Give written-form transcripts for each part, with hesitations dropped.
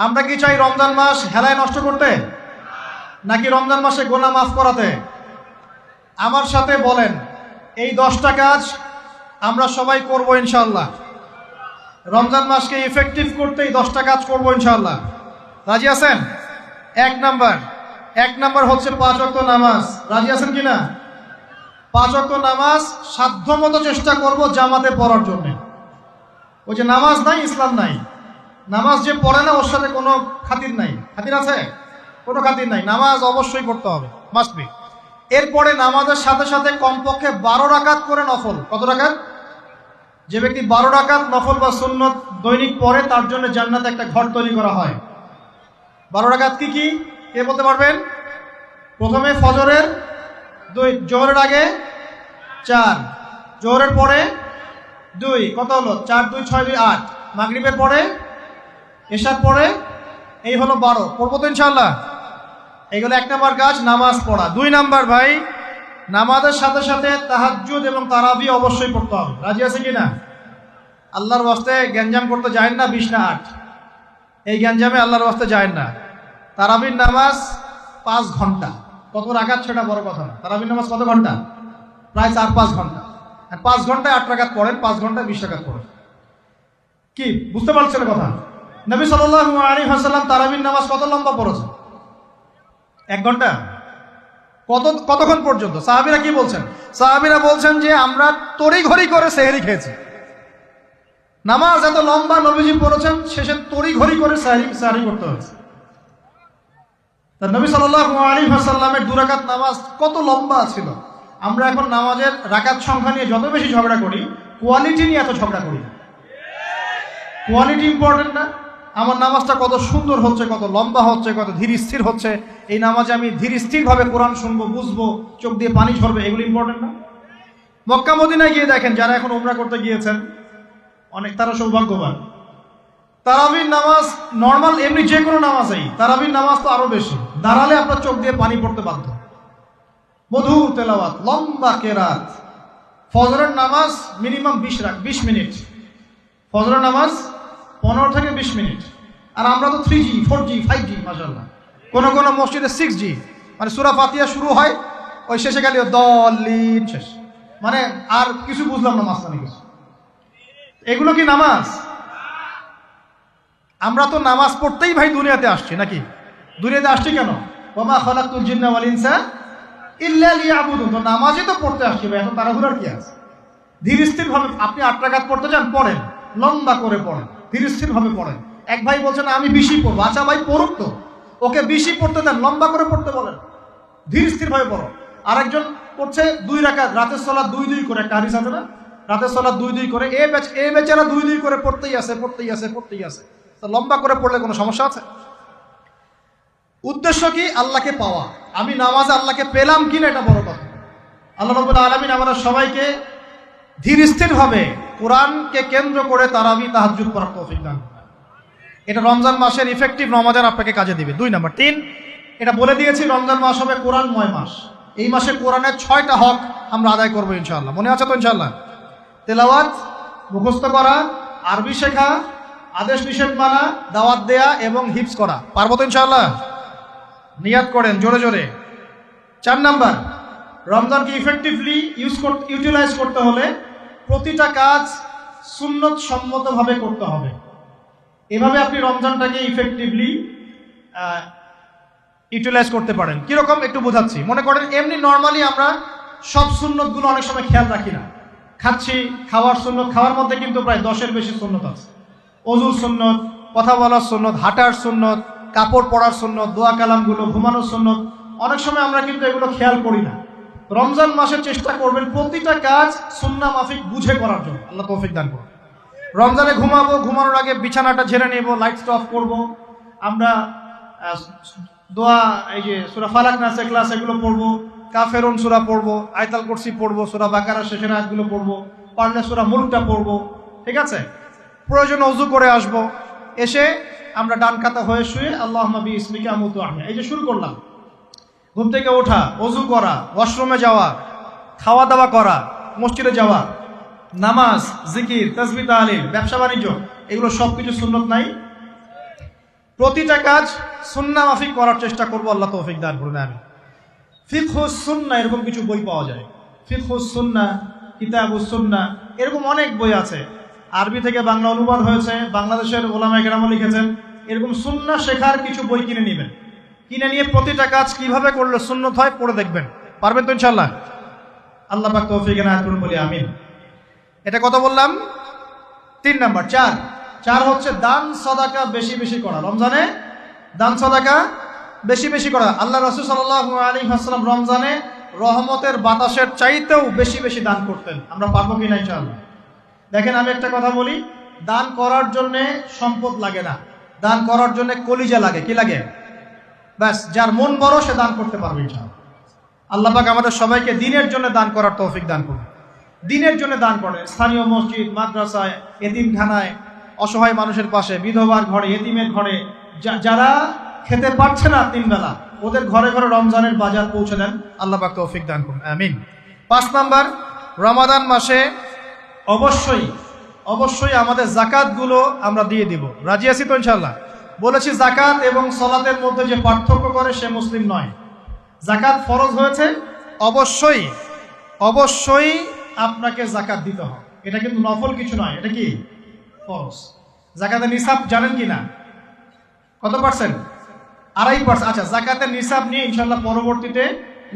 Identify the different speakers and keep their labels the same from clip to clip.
Speaker 1: আমরা কি চাই রমজান মাস হেলায় নষ্ট করতে, নাকি রমজান মাসে গুনাহ মাফ করাতে? আমার সাথে বলেন, এই 10টা কাজ আমরা সবাই করব ইনশাআল্লাহ। রমজান মাসকে ইফেক্টিভ করতে এই 10টা কাজ করব ইনশাআল্লাহ। রাজি আছেন? এক নাম্বার হচ্ছে 5 ওয়াক্ত নামাজ। রাজি আছেন কিনা? 5 ওয়াক্ত নামাজ সাধ্যমতো চেষ্টা করব জামাতে পড়ার জন্য। ওই যে নামাজ নাই ইসলাম নাই, নামাজ যে পড়ে না ওর সাথে কোনো খাতির নাই। খাতির আছে? কোনো খাতির নাই। নামাজ অবশ্যই পড়তে হবে, মাস্ট বি। এরপরে নামাজের সাথে সাথে কমপক্ষে 12 রাকাত করে নফল। কত রাকাত? যে ব্যক্তি 12 রাকাত নফল বা সুন্নত দৈনিক পড়ে তার জন্য জান্নাতে একটা ঘর তৈরি করা হয়। 12 রাকাত কি কি কে বলতে পারবেন? প্রথমে ফজরের 2, জোহরের আগে 4, জোহরের পরে 2, কত হলো? 4 2 6 2 8, মাগরিবের পরে, এশার পরে, এই হলো 12। পড়বো তো ইনশাআল্লাহ? এইগুলো 1 নাম্বার কাজ, নামাজ পড়া। 2 নাম্বার ভাই, নামাজের সাথে সাথে তাহাজ্জুদ এবং তারাবি অবশ্যই পড়তে হবে। রাজি আছে কিনা? আল্লাহর ওয়াস্তে গ্যাঞ্জাম করতে যায় না 20 না 8, এই গ্যাঞ্জামে আল্লাহর ওয়াস্তে যায় না। তারাবির নামাজ 5 ঘন্টা। কত রাকাত সেটা বড় কথা না। তারাবির নামাজ কত ঘন্টা? প্রায় 4-5 ঘন্টা। আর 5 ঘন্টায় 8 রাকাত পড়েন, 5 ঘন্টায় 20 রাকাত পড়েন। কি বুঝতে পারছেন কথা? নবী সাল্লাল্লাহু আলাইহি ওয়াসাল্লাম তারাবির নামাজ কত লম্বা পড়েছেন? 1 ঘন্টা। কতক্ষণ পর্যন্ত? সাহাবীরা কি বলছেন? সাহাবীরা বলছেন যে আমরা তড়িঘড়ি করে সেহরি খেয়েছি। নামাজ এত লম্বা নবীজি পড়েছেন, শেষে তড়িঘড়ি করে সেহরি করতে হয়েছে। তা নবী সাল্লাল্লাহু আলাইহি ওয়াসাল্লামের 2 রাকাত নামাজ কত লম্বা ছিল। আমরা এখন নামাজের রাকাত সংখ্যা নিয়ে যত বেশি ঝগড়া করি, কোয়ালিটি নিয়ে এত ঝগড়া করি না। কোয়ালিটি ইম্পর্টেন্ট না? আমার নামাজটা কত সুন্দর হচ্ছে, কত লম্বা হচ্ছে, কত ধীর স্থির হচ্ছে, এই নামাজে আমি ধীর স্থিরভাবে কোরআন শুনবো, বুঝবো, চোখ দিয়ে পানি ঝরবে, এগুলো ইম্পর্টেন্ট না? মক্কা মদিনায় গিয়ে দেখেন, যারা এখন উমরা করতে গিয়েছেন অনেক, তারা সৌভাগ্যবান। তারাবির নামাজ নর্মাল এমনি যে কোনো নামাজেই, তারাবির নামাজ তো আরো বেশি। দাঁড়ালে আপনার চোখ দিয়ে পানি পড়তে বাধ্য। মধুর তেলাওয়াত, লম্বা কেরাত। ফজরের নামাজ মিনিমাম 20 মিনিট। ফজরের নামাজ 15 থেকে 20 মিনিট। আর আমরা তো 3G 4G 5G মাশাআল্লাহ। কোন কোন মসজিদে 6G, মানে সূরা ফাতিহা শুরু হয়, ওই শেষে গেলে দলিন শেষ, মানে আর কিছু বুঝলাম না মাঝখানে কিছু। এগুলো কি নামাজ? আমরা তো নামাজ পড়তেই ভাই দুনিয়াতে আসছি, নাকি? দুনিয়াতে আসছি কেন? ওমা খালাকতুল জিন্না ওয়াল ইনসা ইল্লা লিয়াবুদুন। তো নামাজই তো পড়তে আসছি ভাই, এত তাড়াহুড়ার কি আছে? ধীর স্থির ভাবে আপনি 8 রাকাত পড়তে যান, পড়েন, লম্বা করে পড়েন, ধীর স্থির ভাবে পড়েন। এক ভাই বলছেন আমি 20 পড়বো। আচ্ছা ভাই পড়ুক তো, ওকে 20 পড়তে দেন, লম্বা করে পড়তে বলেন, ধীর স্থির ভাবে পড়ো। আরেকজন পড়ছে 2 রাকাত, রাতের সালাত 2-2 করে, একটা হাদিস আছে না? রাতের সালাত 2-2 করে। এই বেচারা 2-2 করে পড়তেই আছে। তো লম্বা করে পড়লে কোনো সমস্যা আছে? উদ্দেশ্য কি? আল্লাহকে পাওয়া। আমি নামাজে আল্লাহকে পেলাম কিনা এটা বড় কথা। আল্লাহ রাব্বুল আলামিন আমাদের সবাইকে ধীর স্থির ভাবে কোরআনকে কেন্দ্র করে তারাবি তাহাজ্জুদ পড়ার তৌফিক দান করেন। এটা রমজান মাসের ইফেক্টিভ রমাজান আপনাকে কাজে দিবে। 2 নাম্বার। 3, এটা বলে দিয়েছি, রমজান মাস হবে কোরআনময় মাস। এই মাসে কোরআনের 6টা হক আমরা আদায় করবো ইনশাআল্লাহ। মনে আছে তো ইনশাআল্লাহ? তেলাওয়াত, মুখস্থ করা, আরবি শেখা, আদেশ নিষেধ মানা, দাওয়াত দেয়া এবং হিফজ করা। পারবো তো ইনশাআল্লাহ? নিয়াত করেন জোরে জোরে। 4 নাম্বার, রমজানকে ইফেক্টিভলি ইউটিলাইজ করতে হলে প্রতিটা কাজ সুন্নত সম্মতভাবে করতে হবে। এভাবে আপনি রমজানটাকে ইফেক্টিভলি ইউটিলাইজ করতে পারেন। কিরকম একটু বোঝাচ্ছি। মনে করেন এমনি নর্মালি আমরা সব সুন্নতগুলো অনেক সময় খেয়াল রাখি না। খাচ্ছি, খাওয়ার সুন্নত, খাওয়ার মধ্যে কিন্তু প্রায় 10-এর বেশি সুন্নত আছে। ওযুর সুন্নত, কথা বলার সুন্নত, হাঁটার সুন্নত, কাপড় পরার সুন্নত, দোয়া কালামগুলো, ঘুমানোর সুন্নত, অনেক সময় আমরা কিন্তু এগুলো খেয়াল করি না। রমজান মাসে চেষ্টা করবেন প্রতিটা কাজ সুন্নাহ মাফিক বুঝে করার জন্য। আল্লাহ তৌফিক দান করুন। রমজানে ঘুমাবো, ঘুমানোর আগে বিছানাটা ঝেড়ে নেব, লাইটস অফ করব, আমরা দোয়া, এই যে সূরা ফালাক নাস ইখলাস এগুলো পড়বো, কাফেরুন সূরা পড়বো, আয়াতুল কুরসি পড়বো, সূরা বাকারা শেষের আয়াতগুলো পড়বো, পারলে সূরা মুলকটা পড়বো, ঠিক আছে? প্রয়োজনে ওযু করে আসব, এসে আমরা ডান কাতা হয়ে শুয়ে আল্লাহুম্মা বিইসমিকা আমুতু আহয়া, এই যে শুরু করলাম। ঘুম থেকে ওঠা, ওযু করা, ওয়াশরুমে যাওয়া, খাওয়া দাওয়া করা, মসজিদে যাওয়া, নামাজ, জিকির, তাসবিহ, তাহলিল, ব্যবসা বাণিজ্য, এগুলো সবকিছু সুন্নত নাই? প্রতিটা কাজ সুন্নাহ মাফিক করার চেষ্টা করব, আল্লাহ তৌফিক দান করুন। আমি ফিকহুস সুন্নাহ এরকম কিছু বই পাওয়া যায়, ফিকহুস সুন্নাহ, কিতাবুস সুন্নাহ, এরকম অনেক বই আছে। আরবি থেকে বাংলা অনুবাদ হয়েছে, বাংলাদেশের ওলামায়ে কেরাম লিখেছেন। এরকম সুন্নাহ শেখার কিছু বই কিনে নেবেন, কিনে নিয়ে প্রতিটা কাজ কিভাবে করলে সুন্নত হয় পড়ে দেখবেন। পারবেন তো ইনশাআল্লাহ? আল্লাহ পাক তৌফিক এনায়েত করুন বলি আমিন। এটা কত বললাম? 3 নাম্বার। 4 হচ্ছে দান সাদাকা বেশি বেশি করা। রমজানে দান সাদাকা বেশি বেশি করা। আল্লাহ রাসূল সাল্লাল্লাহু আলাইহি ওয়াসাল্লাম রমজানে রহমতের বাতাসের চাইতেও বেশি বেশি দান করতেন। আমরা পারবো কিনা ইনশাআল্লাহ? দেখেন, আমি একটা কথা বলি, দান করার জন্য সম্পদ লাগে না, দান করার জন্য কলিজা লাগে। কি লাগে? ব্যাস, যার মন বড় সে দান করতে পারবে ইনশাআল্লাহ। আল্লাহ পাক আমাদের সবাইকে দ্বীনের জন্য দান করার তৌফিক দান করুন। দ্বীনের জন্য দান করেন, স্থানীয় মসজিদ, মাদ্রাসায়, এতিমখানায়, অসহায় মানুষের পাশে, বিধবার ঘরে, এতিমের ঘরে, যারা খেতে পারছে না 3 বেলা, ওদের ঘরে ঘরে রমজানের বাজার পৌঁছে দেন। আল্লাহ পাক তৌফিক দান করুন, আমিন। 5 নাম্বার, রমাদান মাসে অবশ্যই অবশ্যই আমাদের জাকাতগুলো আমরা দিয়ে দিব। রাজি আছি তো ইনশাআল্লাহ? বলেছি জাকাত এবং সালাতের মধ্যে যে পার্থক্য করে সে মুসলিম নয়। জাকাত ফরজ হয়েছে, অবশ্যই অবশ্যই আপনাকে জাকাত দিতে হবে। এটা কিন্তু নফল কিছু নয়, এটা কি ফরজ। জাকাতের নিসাব জানেন কি না? কত পার্সেন্ট? 2.5%। আচ্ছা, জাকাতের নিসাব নিয়ে ইনশাআল্লাহ পরবর্তীতে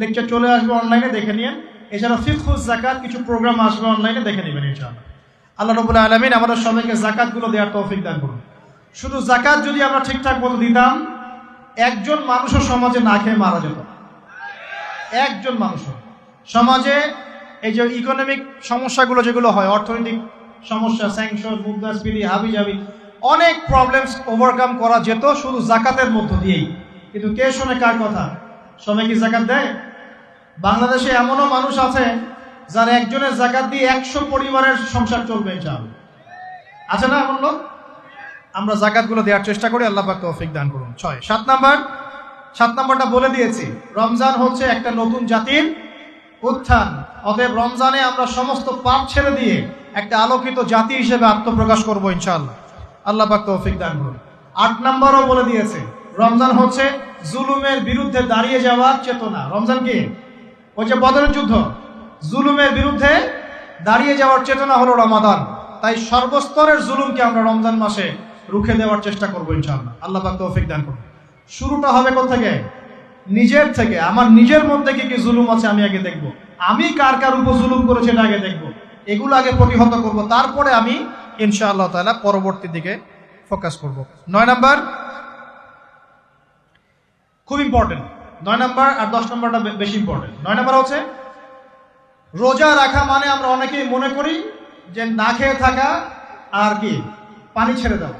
Speaker 1: লেকচার চলে আসবে, অনলাইনে দেখে নিন। এছাড়া ফিকহুস যাকাত কিছু প্রোগ্রাম আসবে, অনলাইনে দেখে নেবেন ইনশাআল্লাহ। আল্লাহ রাব্বুল আলামিন আমাদের সবাইকে যাকাতগুলো দেওয়ার তৌফিক দান করুন। শুধু যাকাত যদি আমরা ঠিকঠাক মতো দিতাম, একজন মানুষও সমাজে না খেয়ে মারা যেত। একজন মানুষও সমাজে এই যে ইকোনমিক সমস্যাগুলো যেগুলো হয়, অর্থনৈতিক সমস্যা, স্যাংশন, মুদ্রাস্ফীতি, হাবিজাবি, অনেক প্রবলেমস ওভারকাম করা যেত শুধু যাকাতের মধ্য দিয়েই। কিন্তু কে শোনে কার কথা? সবাই কি যাকাত দেয়? বাংলাদেশে এমনও মানুষ আছে যার একজনের যাকাত দিয়ে 100 পরিবারের সংসার চলবে ইনশাআল্লাহ। আছে না এমন লোক? আমরা যাকাতগুলো দেওয়ার চেষ্টা করি, আল্লাহ পাক তৌফিক দান করুন। 7 নাম্বারটা বলে দিয়েছি, রমজান হচ্ছে একটা নতুন জাতির উত্থান। অতএব রমজানে আমরা সমস্ত পাপ ছেড়ে দিয়ে একটা আলোকিত জাতি হিসেবে আত্মপ্রকাশ করবো ইনশাআল্লাহ। আল্লাহ পাক তৌফিক দান করুন। 8 নাম্বারও বলে দিয়েছে, রমজান হচ্ছে জুলুমের বিরুদ্ধে দাঁড়িয়ে যাওয়ার চেতনা। রমজান কি? ওই যে বদরের যুদ্ধ, জুলুমের বিরুদ্ধে দাঁড়িয়ে যাওয়ার চেতনা হলো রমাদান। তাই সর্বস্তরের জুলুমকে আমরা রমজান মাসে রুখে দেওয়ার চেষ্টা করবো ইনশাআল্লাহ। আল্লাহ পাক তৌফিক দান করুন। শুরুটা হবে কোথা থেকে? নিজের থেকে। আমার নিজের মধ্যে কি কি জুলুম আছে আমি আগে দেখব, আমি কার কার উপর জুলুম করেছি এটা আগে দেখব, এগুলো আগে প্রতিহত করব, তারপরে আমি ইনশাআল্লাহ তাআলা পরবর্তী দিকে ফোকাস করব। 9 নাম্বার খুব ইম্পর্টেন্ট। 9 নাম্বার আর 10 নাম্বারটা বেশি ইম্পর্টেন্ট। 9 নাম্বার হচ্ছে রোজা রাখা মানে আমরা অনেকেই মনে করি যে না খেয়ে থাকা আর কি পানি ছেড়ে দেওয়া।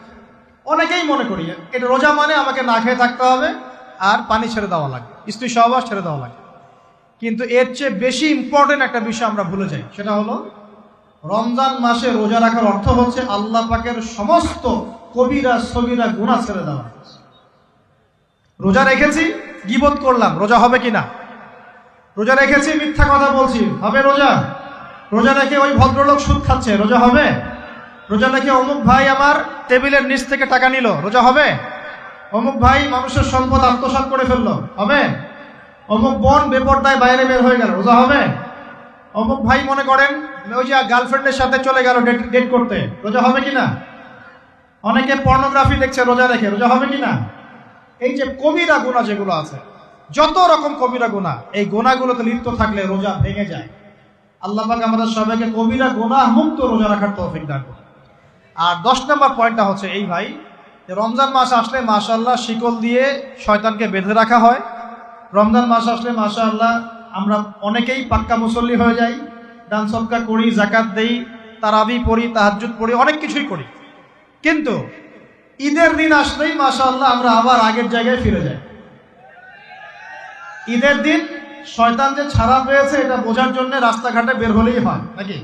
Speaker 1: অনেকেই মনে করি এটা রোজা মানে আমাকে না খেয়ে থাকতে হবে আর পানি ছেড়ে দেওয়া লাগে, স্ত্রী সহবাস ছেড়ে দেওয়া লাগে। কিন্তু এর চেয়ে বেশি ইম্পর্টেন্ট একটা বিষয় আমরা ভুলে যাই, সেটা হলো রমজান মাসে রোজা রাখার অর্থ হচ্ছে আল্লাহ পাকের সমস্ত কবিরা সগীরা গুনাহ ছেড়ে দেওয়া। রোজা রেখেছি, গীবত করলাম, রোজা হবে কিনা? রোজা রেখেছি, মিথ্যা কথা বলছি, হবে রোজা? রোজা রেখে ওই ভদ্রলোক সুদ খাচ্ছে, রোজা হবে? রোজা রেখে অমুক ভাই আমার টেবিলের নিচ থেকে টাকা নিল, রোজা হবে? অমুক ভাই মানুষের সম্পদ আত্মসাৎ করে ফেললো, হবে? অমুক বোন বেপরদায় বাইরে বের হয়ে গেল, রোজা হবে? অমুক ভাই মনে করেন ওই যে গার্লফ্রেন্ডের সাথে চলে গেল ডেট করতে, রোজা হবে কিনা? অনেকে পর্নোগ্রাফি দেখছে রোজা রেখে, রোজা হবে কিনা? এই যে কবিরা গুনাহ যেগুলো আছে, যত রকম কবিরা গুনাহ, এই গুনাহগুলোতে লিপ্ত থাকলে রোজা ভেঙে যায়। আল্লাহ পাক আমাদের সবাইকে কবিরা গুনাহ মুক্ত রোজা রাখার তৌফিক দান করুন। আর 10 নম্বর পয়েন্টটা হচ্ছে এই ভাই, রমজান মাস আসলে মাশাআল্লাহ শিকল দিয়ে শয়তানকে বেঁধে রাখা হয়। রমজান মাস আসলে মাশাআল্লাহ আমরা অনেকেই পাক্কা মুসল্লি হয়ে যাই, দান সদকা করি, যাকাত দেই, তারাবি পড়ি, তাহাজ্জুদ পড়ি, অনেক কিছুই করি। কিন্তু ঈদের দিন আসলেই মাশাআল্লাহ আমরা আবার আগের জায়গায় ফিরে যাই। ঈদের দিন শয়তান যে ছাড়া পেয়েছে এটা বোঝার জন্য রাস্তাঘাটে বের হলেই হয় নাকি?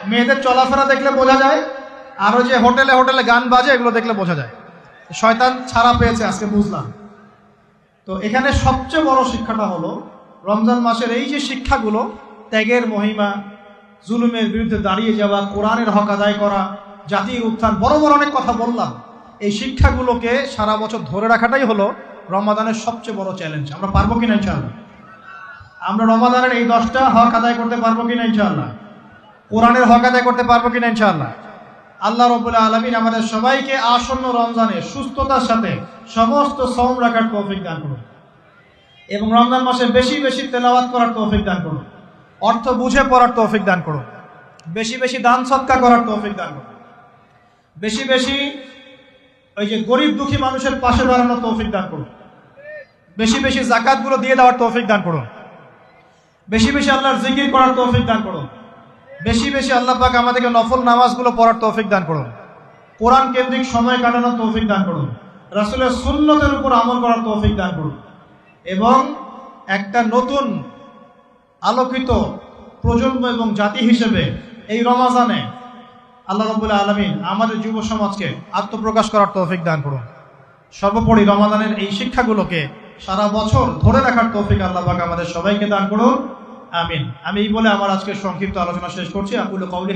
Speaker 1: মেয়েদের চলাফেরা দেখলে বোঝা যায়, আরো যে হোটেলে হোটেলে গান বাজে এগুলো দেখলে বোঝা যায় শয়তান ছাড়া পেয়েছে, আজকে বুঝলাম। তো এখানে সবচেয়ে বড় শিক্ষাটা হলো রমজান মাসের এই যে শিক্ষাগুলো, ত্যাগের মহিমা, জুলুমের বিরুদ্ধে দাঁড়িয়ে যাওয়া, কোরআনের হক আদায় করা, জাতির উত্থান, বড় বড় অনেক কথা বললাম। এই শিক্ষাগুলোকে সারা বছর ধরে রাখাটাই হলো রমাদানের সবচেয়ে বড় চ্যালেঞ্জ। আমরা পারবো কিনা ইনশাআল্লাহ? আমরা রমাদানের এই 10টা হক আদায় করতে পারবো কিনা ইনশাআল্লাহ? কোরআনের হক আদায় করতে পারবো কিনা ইনশাআল্লাহ? আল্লাহ রাব্বুল আলামিন আমাদের সবাইকে আসন্ন রমজানে সুস্থতার সাথে সমস্ত সওম রাখার তৌফিক দান করুন এবং রমজান মাসে বেশি বেশি তেলাওয়াত করার তৌফিক দান করুন, অর্থ বুঝে পড়ার তৌফিক দান করুন, বেশি বেশি দান সদকা করার তৌফিক দান করুন, বেশি বেশি ওই যে গরিব দুঃখী মানুষের পাশে দাঁড়ানোর তৌফিক দান করুন, বেশি বেশি যাকাতগুলো দিয়ে দেওয়ার তৌফিক দান করুন, বেশি বেশি আল্লাহর জিকির করার তৌফিক দান করুন, বেশি বেশি আল্লাহ পাক আমাদেরকে নফল নামাজগুলো পড়ার তৌফিক দান করুন, কোরআন কেন্দ্রিক সময় কাটানোর তৌফিক দান করুন, রাসূলের সুন্নতের উপর আমল করার তৌফিক দান করুন এবং একটা নতুন আলোকিত প্রজন্ম এবং জাতি হিসেবে এই রমাজানে আল্লাহ রাব্বুল আলামিন আমাদের যুব সমাজকে আত্মপ্রকাশ করার তৌফিক দান করুন। সর্বোপরি রমাদানের এই শিক্ষাগুলোকে সারা বছর ধরে রাখার তৌফিক আল্লাহ পাক আমাদের সবাইকে দান করুন, আমিন। আমি এই বলে আমার আজকের সংক্ষিপ্ত আলোচনা শেষ করছি। আকুলু কওলি